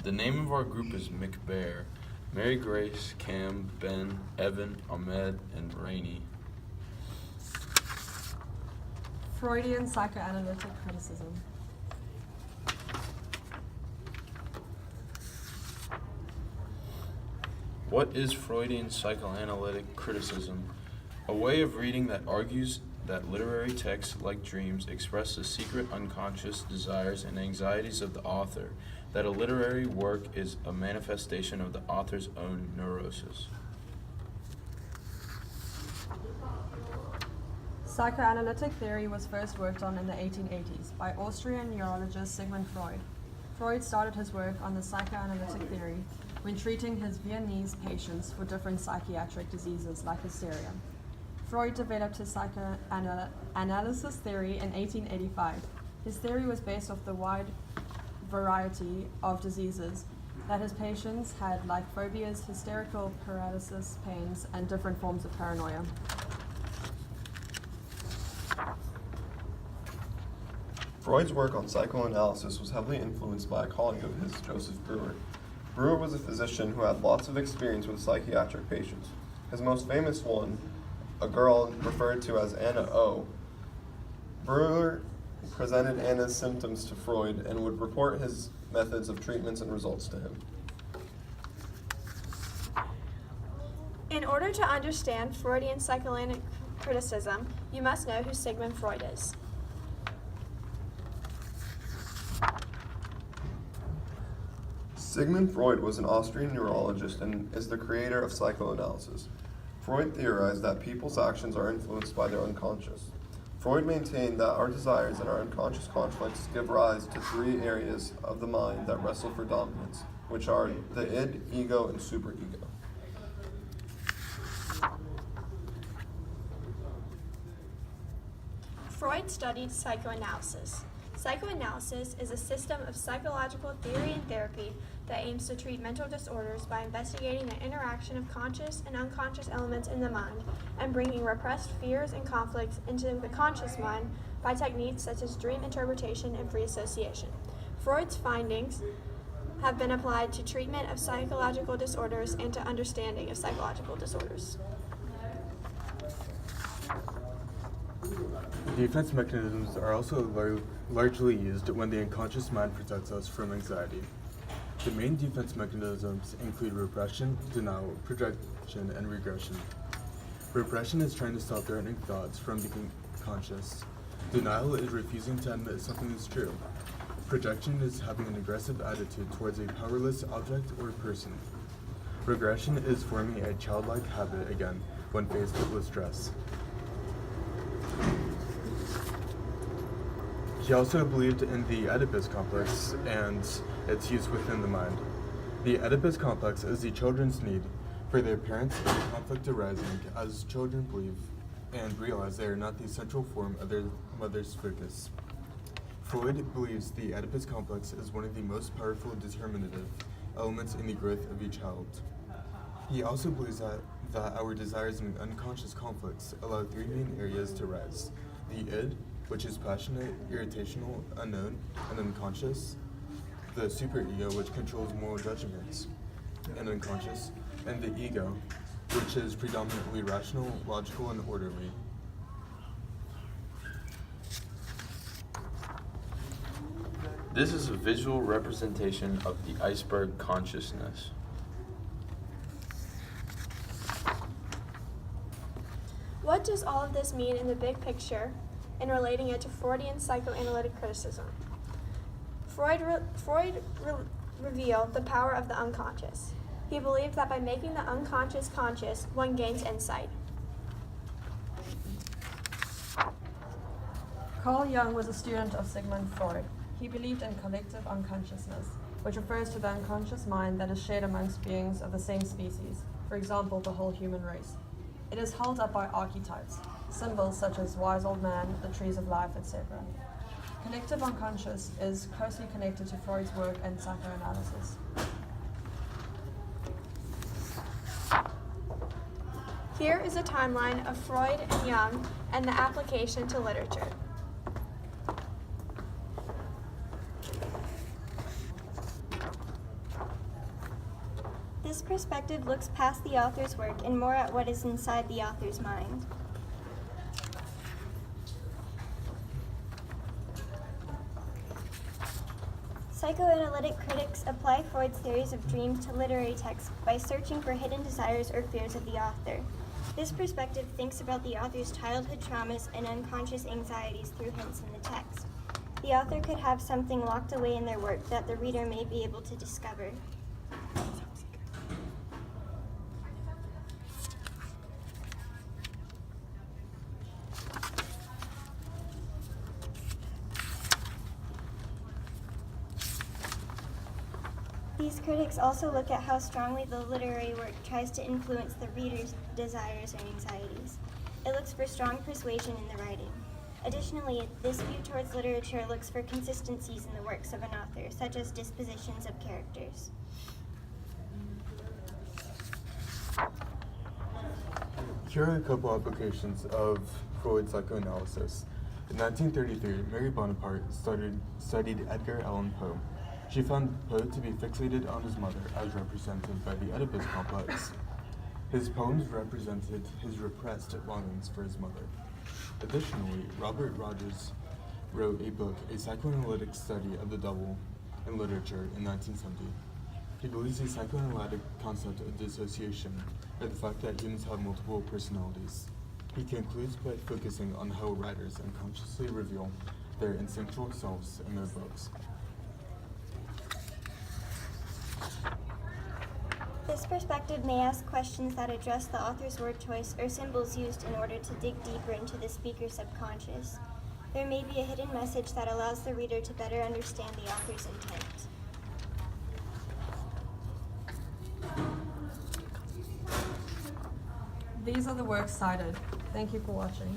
The name of our group is MCBEAR. Mary Grace, Cam, Ben, Evan, Ahmed, and Rainey. Freudian psychoanalytic criticism. What is Freudian psychoanalytic criticism? A way of reading that argues that literary texts, like dreams, express the secret unconscious desires and anxieties of the author, that a literary work is a manifestation of the author's own neurosis. Psychoanalytic theory was first worked on in the 1880s by Austrian neurologist Sigmund Freud. Freud started his work on the psychoanalytic theory when treating his Viennese patients for different psychiatric diseases like hysteria. Freud developed his psychoanalysis theory in 1885. His theory was based off the wide variety of diseases that his patients had, like phobias, hysterical paralysis, pains, and different forms of paranoia. Freud's work on psychoanalysis was heavily influenced by a colleague of his, Joseph Breuer. Breuer was a physician who had lots of experience with psychiatric patients. His most famous one, a girl referred to as Anna O. Breuer presented Anna's symptoms to Freud and would report his methods of treatments and results to him. In order to understand Freudian psychoanalytic criticism, you must know who Sigmund Freud is. Sigmund Freud was an Austrian neurologist and is the creator of psychoanalysis. Freud theorized that people's actions are influenced by their unconscious. Freud maintained that our desires and our unconscious conflicts give rise to three areas of the mind that wrestle for dominance, which are the id, ego, and superego. Freud studied psychoanalysis. Psychoanalysis is a system of psychological theory and therapy that aims to treat mental disorders by investigating the interaction of conscious and unconscious elements in the mind and bringing repressed fears and conflicts into the conscious mind by techniques such as dream interpretation and free association. Freud's findings have been applied to treatment of psychological disorders and to understanding of psychological disorders. Defense mechanisms are also largely used when the unconscious mind protects us from anxiety. The main defense mechanisms include repression, denial, projection, and regression. Repression is trying to stop threatening thoughts from becoming conscious. Denial is refusing to admit something is true. Projection is having an aggressive attitude towards a powerless object or person. Regression is forming a childlike habit again when faced with stress. He also believed in the Oedipus complex and its use within the mind. The Oedipus complex is the children's need for their parents and the conflict arising as children believe and realize they are not the central form of their mother's focus. Freud believes the Oedipus complex is one of the most powerful determinative elements in the growth of a child. He also believes that our desires and unconscious conflicts allow three main areas to rise: the id, which is passionate, irritational, unknown, and unconscious; the superego, which controls moral judgments and unconscious; and the ego, which is predominantly rational, logical, and orderly. This is a visual representation of the iceberg consciousness. What does all of this mean in the big picture in relating it to Freudian psychoanalytic criticism? Freud revealed the power of the unconscious. He believed that by making the unconscious conscious, one gains insight. Carl Jung was a student of Sigmund Freud. He believed in collective unconsciousness, which refers to the unconscious mind that is shared amongst beings of the same species, for example, the whole human race. It is held up by archetypes, symbols such as wise old man, the trees of life, etc. Collective unconscious is closely connected to Freud's work in psychoanalysis. Here is a timeline of Freud and Jung and the application to literature. This perspective looks past the author's work and more at what is inside the author's mind. Psychoanalytic critics apply Freud's theories of dreams to literary texts by searching for hidden desires or fears of the author. This perspective thinks about the author's childhood traumas and unconscious anxieties through hints in the text. The author could have something locked away in their work that the reader may be able to discover. These critics also look at how strongly the literary work tries to influence the reader's desires or anxieties. It looks for strong persuasion in the writing. Additionally, this view towards literature looks for consistencies in the works of an author, such as dispositions of characters. Here are a couple applications of Freud's psychoanalysis. In 1933, Mary Bonaparte studied Edgar Allan Poe. She found Poe to be fixated on his mother, as represented by the Oedipus complex. His poems represented his repressed longings for his mother. Additionally, Robert Rogers wrote a book, A Psychoanalytic Study of the Double in Literature, in 1970. He believes the psychoanalytic concept of dissociation, or the fact that humans have multiple personalities. He concludes by focusing on how writers unconsciously reveal their instinctual selves in their books. This perspective may ask questions that address the author's word choice or symbols used in order to dig deeper into the speaker's subconscious. There may be a hidden message that allows the reader to better understand the author's intent. These are the works cited. Thank you for watching.